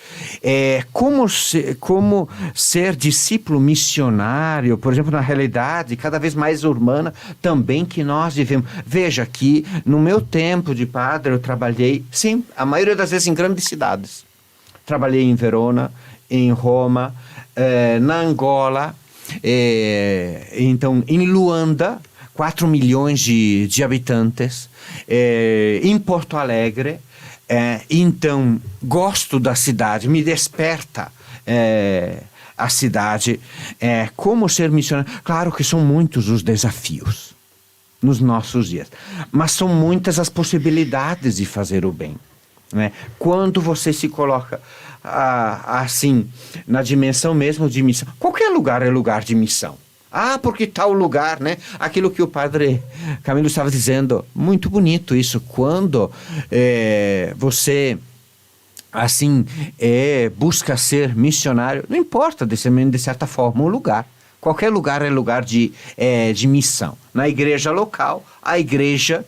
Como ser discípulo missionário, por exemplo, na realidade cada vez mais urbana também que nós vivemos. Veja que no meu tempo de padre eu trabalhei, sim, a maioria das vezes em grandes cidades. Trabalhei em Verona, em Roma, na Angola, então em Luanda, 4 milhões de habitantes, em Porto Alegre. Então, gosto da cidade, me desperta a cidade. Como ser missionário? Claro que são muitos os desafios nos nossos dias, mas são muitas as possibilidades de fazer o bem, né? Quando você se coloca assim, na dimensão mesmo de missão, qualquer lugar é lugar de missão. Porque tal lugar, né? Aquilo que o padre Camilo estava dizendo, muito bonito isso. Quando você, assim, busca ser missionário, não importa, de certa forma, o lugar. Qualquer lugar é lugar de missão. Na igreja local, a igreja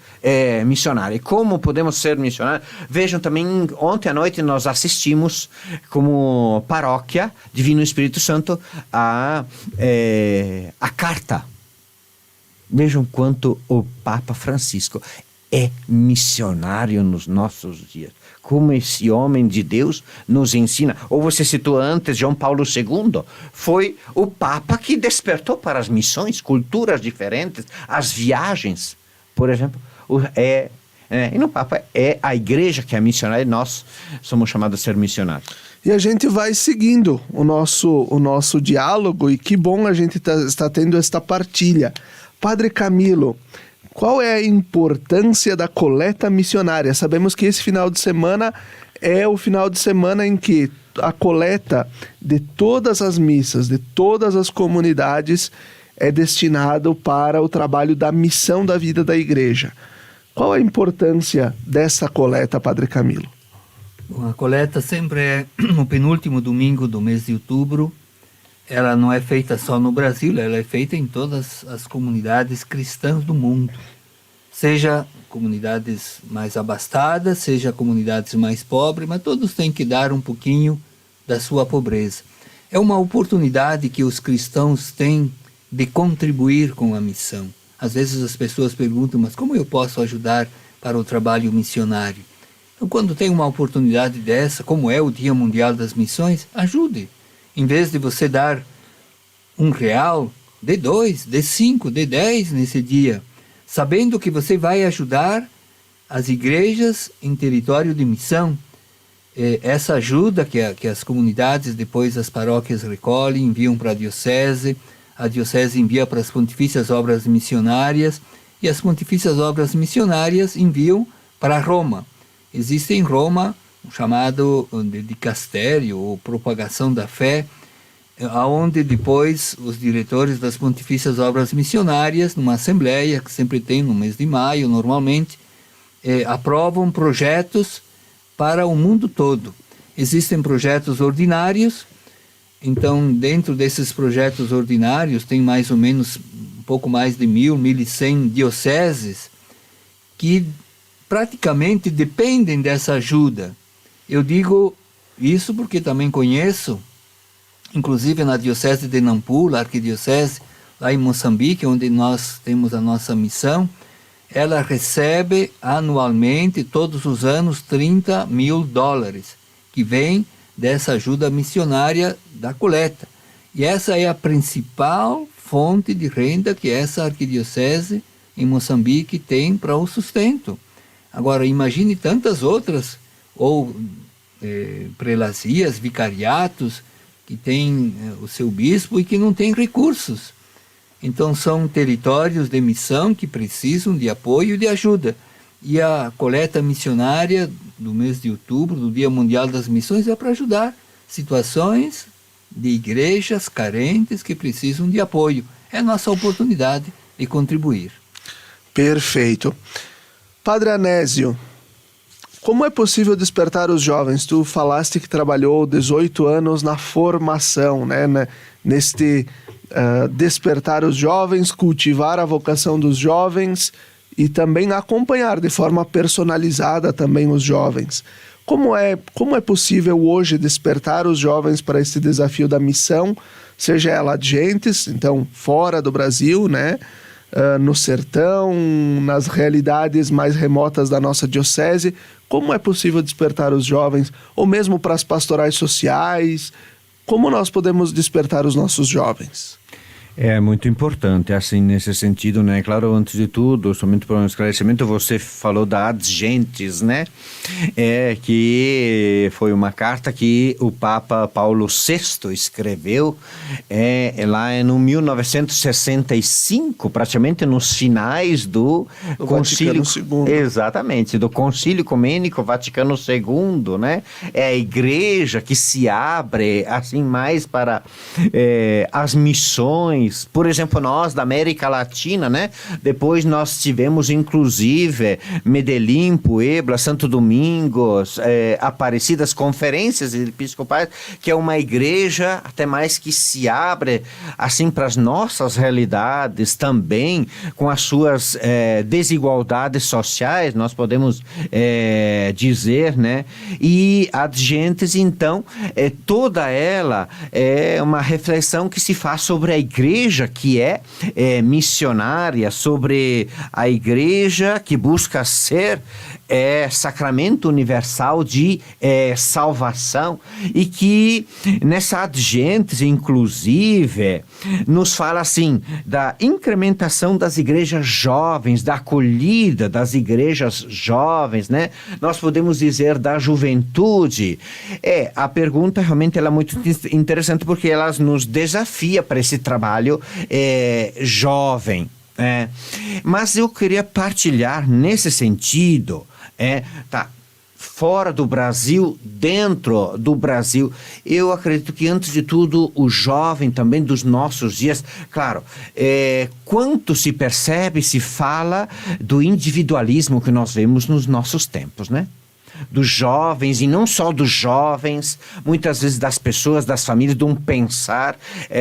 missionária. E como podemos ser missionários? Vejam também, ontem à noite nós assistimos, como paróquia Divino Espírito Santo, a carta. Vejam quanto o Papa Francisco é missionário nos nossos dias. Como esse homem de Deus nos ensina. Ou você citou antes, João Paulo II, foi o Papa que despertou para as missões, culturas diferentes, as viagens, por exemplo. E no Papa é a igreja que é missionária e nós somos chamados a ser missionários. E a gente vai seguindo o nosso diálogo e que bom a gente está tendo esta partilha. Padre Camilo, qual é a importância da coleta missionária? Sabemos que esse final de semana é o final de semana em que a coleta de todas as missas, de todas as comunidades, é destinado para o trabalho da missão da vida da igreja. Qual a importância dessa coleta, Padre Camilo? A coleta sempre é no penúltimo domingo do mês de outubro. Ela não é feita só no Brasil, ela é feita em todas as comunidades cristãs do mundo. Seja comunidades mais abastadas, seja comunidades mais pobres, mas todos têm que dar um pouquinho da sua pobreza. É uma oportunidade que os cristãos têm de contribuir com a missão. Às vezes as pessoas perguntam, mas como eu posso ajudar para o trabalho missionário? Então, quando tem uma oportunidade dessa, como é o Dia Mundial das Missões, ajude. Em vez de você dar R$1, dê 2, dê 5, dê 10 nesse dia, sabendo que você vai ajudar as igrejas em território de missão. Essa ajuda que as comunidades, depois as paróquias recolhem, enviam para a diocese envia para as Pontifícias Obras Missionárias, e as Pontifícias Obras Missionárias enviam para Roma. Existe em Roma o chamado dicastério, ou propagação da fé, onde depois os diretores das Pontifícias Obras Missionárias, numa assembleia que sempre tem no mês de maio, normalmente, aprovam projetos para o mundo todo. Existem projetos ordinários, então dentro desses projetos ordinários tem mais ou menos um pouco mais de 1.100 dioceses que praticamente dependem dessa ajuda. Eu digo isso porque também conheço, inclusive na diocese de Nampula, arquidiocese, lá em Moçambique, onde nós temos a nossa missão, ela recebe anualmente, todos os anos, $30 mil, que vem dessa ajuda missionária da coleta. E essa é a principal fonte de renda que essa arquidiocese em Moçambique tem para o sustento. Agora, imagine tantas outras, ou prelazias, vicariatos, que têm o seu bispo e que não têm recursos. Então, são territórios de missão que precisam de apoio e de ajuda. E a coleta missionária do mês de outubro, do Dia Mundial das Missões, é para ajudar situações de igrejas carentes que precisam de apoio. É nossa oportunidade de contribuir. Perfeito. Padre Anésio, como é possível despertar os jovens? Tu falaste que trabalhou 18 anos na formação, né? Neste despertar os jovens, cultivar a vocação dos jovens e também acompanhar de forma personalizada também os jovens. Como é possível hoje despertar os jovens para esse desafio da missão, seja ela adiantes, então fora do Brasil, né? No sertão, nas realidades mais remotas da nossa diocese? Como é possível despertar os jovens, ou mesmo para as pastorais sociais? Como nós podemos despertar os nossos jovens? É muito importante, assim, nesse sentido, né? Claro, antes de tudo, somente para um esclarecimento, você falou da Ad Gentes, né? Que foi uma carta que o Papa Paulo VI escreveu lá em 1965, praticamente nos finais do Concílio Vaticano II. Exatamente, do Concílio Ecumênico Vaticano II, né? É a igreja que se abre, assim, mais para as missões. Por exemplo, nós da América Latina, né? Depois nós tivemos, inclusive, Medellín, Puebla, Santo Domingos, Aparecidas, conferências episcopais, que é uma igreja até mais que se abre, assim, para as nossas realidades também, com as suas desigualdades sociais, nós podemos dizer, né? E Ad Gentes, então, toda ela é uma reflexão que se faz sobre a igreja que é missionária, sobre a igreja que busca ser sacramento universal de salvação, e que nessa Ad Gentes, inclusive, nos fala assim da incrementação das igrejas jovens, da acolhida das igrejas jovens, né? Nós podemos dizer da juventude. A pergunta realmente ela é muito interessante, porque ela nos desafia para esse trabalho jovem. Mas eu queria partilhar nesse sentido, fora do Brasil, dentro do Brasil. Eu acredito que, antes de tudo, o jovem também dos nossos dias, claro, quanto se percebe, se fala do individualismo que nós vemos nos nossos tempos, né? Dos jovens, e não só dos jovens, muitas vezes das pessoas, das famílias, de um pensar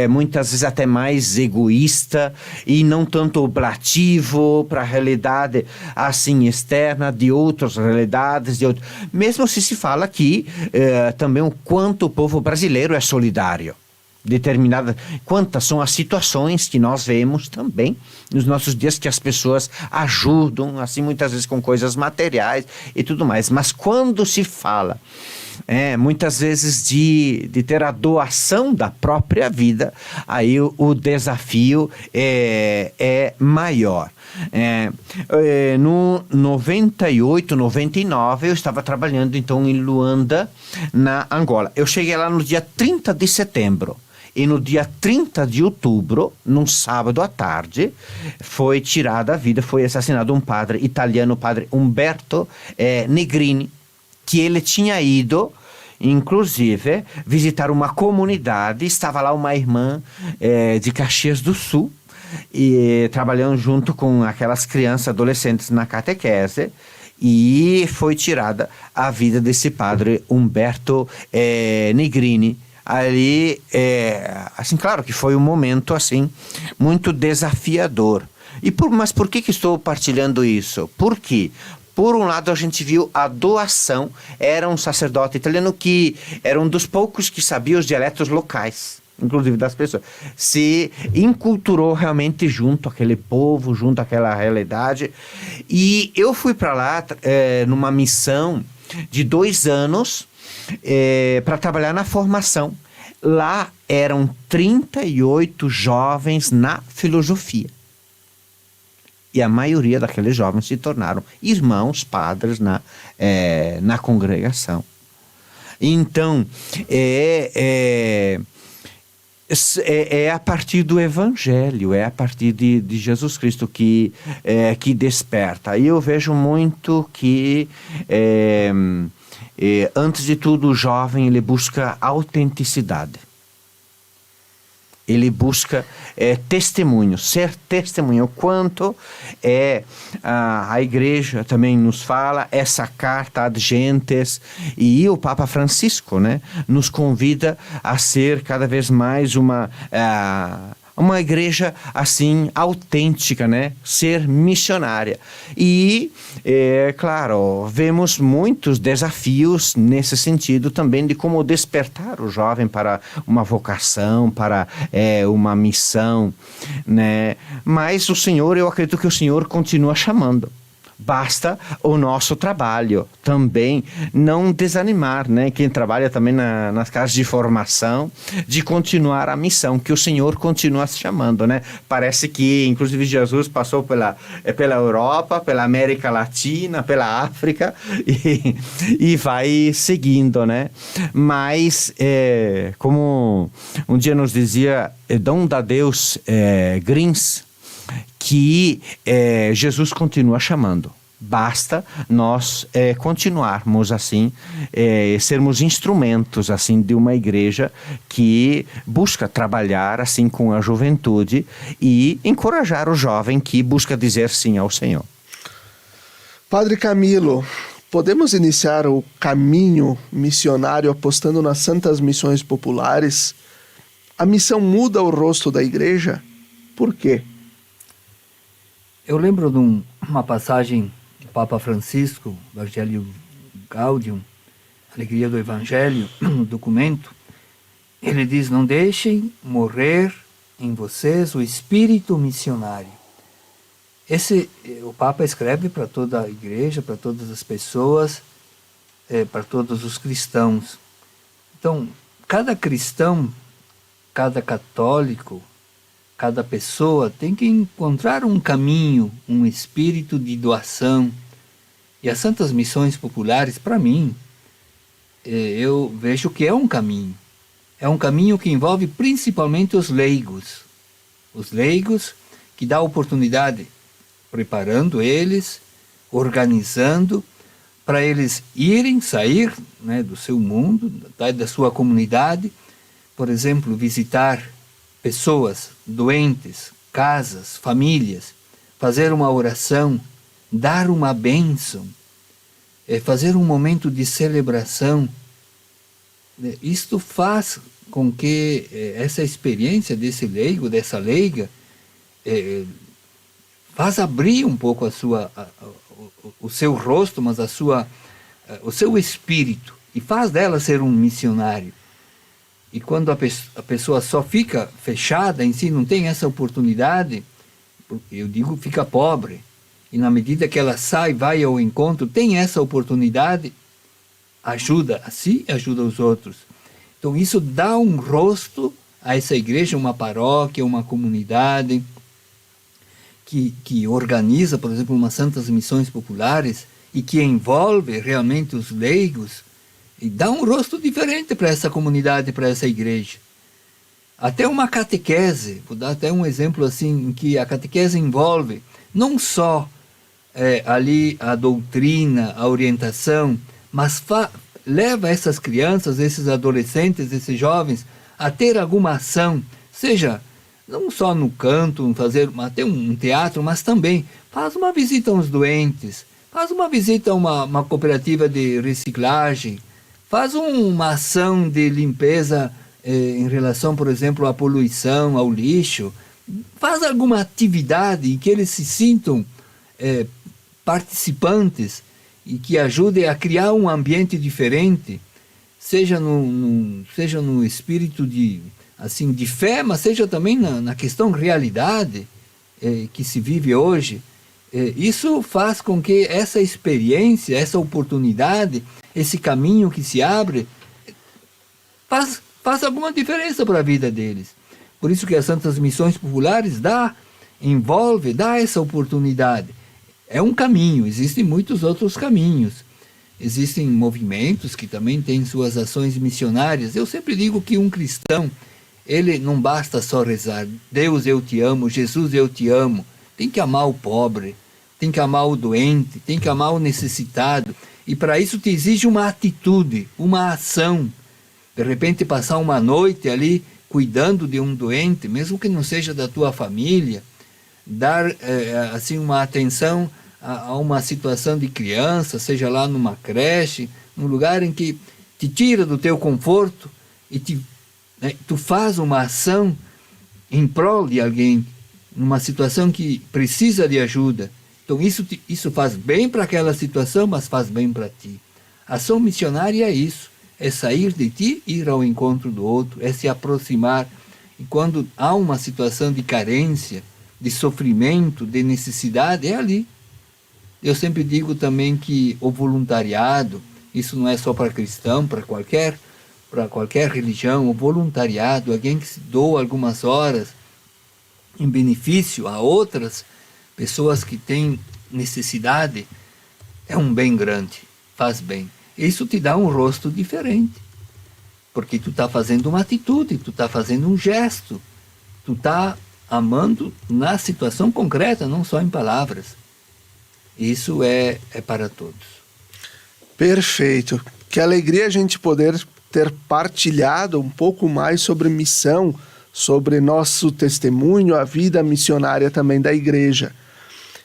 muitas vezes até mais egoísta e não tanto oblativo para a realidade assim externa de outras realidades, mesmo se fala que também o quanto o povo brasileiro é solidário. Quantas são as situações que nós vemos também nos nossos dias, que as pessoas ajudam, assim, muitas vezes com coisas materiais e tudo mais. Mas quando se fala muitas vezes de ter a doação da própria vida, aí o desafio é maior. No 98, 99, eu estava trabalhando então em Luanda, na Angola. Eu cheguei lá no dia 30 de setembro. E no dia 30 de outubro, num sábado à tarde, foi tirada a vida, foi assassinado um padre italiano, o padre Umberto Negrini, que ele tinha ido, inclusive, visitar uma comunidade. Estava lá uma irmã de Caxias do Sul, e trabalhando junto com aquelas crianças, adolescentes na catequese, e foi tirada a vida desse padre Umberto Negrini. Ali, assim, claro que foi um momento, assim, muito desafiador. Mas por que estou partilhando isso? Porque, por um lado, a gente viu a doação. Era um sacerdote italiano que era um dos poucos que sabia os dialetos locais, inclusive das pessoas. Se inculturou realmente junto àquele povo, junto àquela realidade. E eu fui para lá numa missão de 2 anos, para trabalhar na formação. Lá eram 38 jovens na filosofia. E a maioria daqueles jovens se tornaram irmãos, padres na congregação. Então, é a partir do Evangelho, é a partir de Jesus Cristo que desperta. E eu vejo muito que, antes de tudo, o jovem ele busca autenticidade. Ele busca testemunho, ser testemunho. O quanto a igreja também nos fala, essa carta ad gentes, e o Papa Francisco, né, nos convida a ser cada vez mais uma igreja assim autêntica, né? Ser missionária. E, claro, vemos muitos desafios nesse sentido também de como despertar o jovem para uma vocação, para uma missão, né? Mas eu acredito que o Senhor continua chamando. Basta o nosso trabalho também, não desanimar, né? Quem trabalha também nas casas de formação, de continuar a missão, que o Senhor continua se chamando, né? Parece que, inclusive, Jesus passou pela Europa, pela América Latina, pela África e vai seguindo, né? Mas, como um dia nos dizia Dom Tadeusz Grins, que Jesus continua chamando. Basta nós continuarmos assim, sermos instrumentos assim de uma igreja que busca trabalhar assim com a juventude e encorajar o jovem que busca dizer sim ao Senhor. Padre Camilo, podemos iniciar o caminho missionário apostando nas santas missões populares? A missão muda o rosto da igreja? Por quê? Eu lembro de uma passagem do Papa Francisco, Evangelho Gaudium, Alegria do Evangelho, no documento. Ele diz: não deixem morrer em vocês o espírito missionário. O Papa escreve para toda a igreja, para todas as pessoas, para todos os cristãos. Então, cada cristão, cada católico, cada pessoa tem que encontrar um caminho, um espírito de doação. E as santas missões populares, para mim, eu vejo que é um caminho. É um caminho que envolve principalmente os leigos. Os leigos que dá oportunidade, preparando eles, organizando, para eles sair, né, do seu mundo, da sua comunidade, por exemplo, visitar pessoas doentes, casas, famílias, fazer uma oração, dar uma bênção, fazer um momento de celebração. Isto faz com que essa experiência desse leigo, dessa leiga, faz abrir um pouco o seu rosto, mas o seu espírito, e faz dela ser um missionário. E quando a pessoa só fica fechada em si, não tem essa oportunidade, eu digo, fica pobre. E na medida que ela vai ao encontro, tem essa oportunidade, ajuda a si, ajuda os outros. Então isso dá um rosto a essa igreja, uma paróquia, uma comunidade que organiza, por exemplo, umas santas missões populares e que envolve realmente os leigos, e dá um rosto diferente para essa comunidade, para essa igreja. Até uma catequese, vou dar até um exemplo assim, em que a catequese envolve não só ali a doutrina, a orientação, mas leva essas crianças, esses adolescentes, esses jovens, a ter alguma ação, seja não só no canto, fazer até um teatro, mas também faz uma visita aos doentes, faz uma visita a uma cooperativa de reciclagem, faz uma ação de limpeza em relação, por exemplo, à poluição, ao lixo. Faz alguma atividade em que eles se sintam participantes e que ajude a criar um ambiente diferente, seja no espírito de fé, mas seja também na questão realidade que se vive hoje. Isso faz com que essa experiência, essa oportunidade, esse caminho que se abre, faz alguma diferença para a vida deles. Por isso que as Santas Missões Populares dá essa oportunidade. É um caminho, existem muitos outros caminhos. Existem movimentos que também têm suas ações missionárias. Eu sempre digo que um cristão, ele não basta só rezar, Deus eu te amo, Jesus eu te amo. Tem que amar o pobre, tem que amar o doente, tem que amar o necessitado. E para isso te exige uma atitude, uma ação. De repente passar uma noite ali cuidando de um doente, mesmo que não seja da tua família, dar assim uma atenção a uma situação de criança, seja lá numa creche, num lugar em que te tira do teu conforto e tu faz uma ação em prol de alguém, numa situação que precisa de ajuda. Então isso faz bem para aquela situação, mas faz bem para ti. A ação missionária é isso, é sair de ti e ir ao encontro do outro, é se aproximar. E quando há uma situação de carência, de sofrimento, de necessidade, é ali. Eu sempre digo também que o voluntariado, isso não é só para cristão, para qualquer religião, o voluntariado, alguém que se doa algumas horas em benefício a outras pessoas que têm necessidade, é um bem grande, faz bem. Isso te dá um rosto diferente, porque tu está fazendo uma atitude, tu está fazendo um gesto, tu está amando na situação concreta, não só em palavras. Isso é para todos. Perfeito. Que alegria a gente poder ter partilhado um pouco mais sobre missão, sobre nosso testemunho, a vida missionária também da igreja.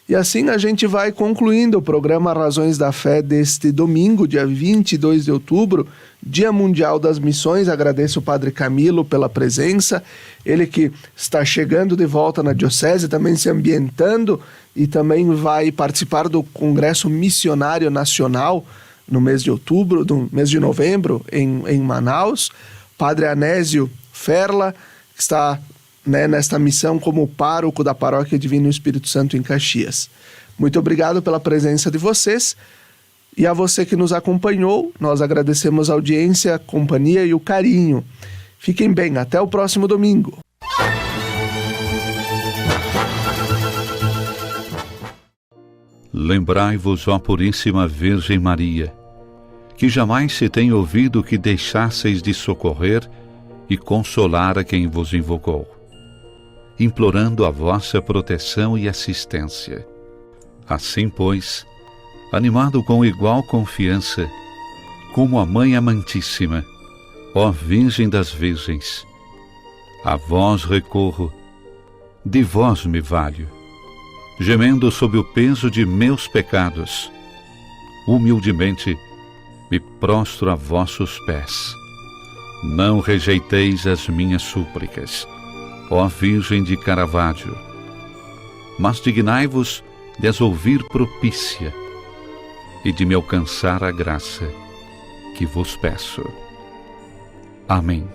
E assim a gente vai concluindo o programa Razões da Fé deste domingo, dia 22 de outubro, Dia Mundial das Missões. Agradeço o Padre Camilo pela presença, ele que está chegando de volta na Diocese, também se ambientando e também vai participar do Congresso Missionário Nacional no mês de outubro, no mês de novembro, em Manaus. Padre Anésio Ferla, que está nesta missão como pároco da Paróquia Divino Espírito Santo em Caxias. Muito obrigado pela presença de vocês e a você que nos acompanhou. Nós agradecemos a audiência, a companhia e o carinho. Fiquem bem, até o próximo domingo. Lembrai-vos, ó Puríssima Virgem Maria, que jamais se tem ouvido que deixasseis de socorrer e consolar a quem vos invocou, implorando a vossa proteção e assistência. Assim, pois, animado com igual confiança, como a Mãe Amantíssima, ó Virgem das Virgens, a vós recorro, de vós me valho, gemendo sob o peso de meus pecados, humildemente me prostro a vossos pés. Não rejeiteis as minhas súplicas, ó Virgem de Caravaggio, mas dignai-vos de as ouvir propícia e de me alcançar a graça que vos peço. Amém.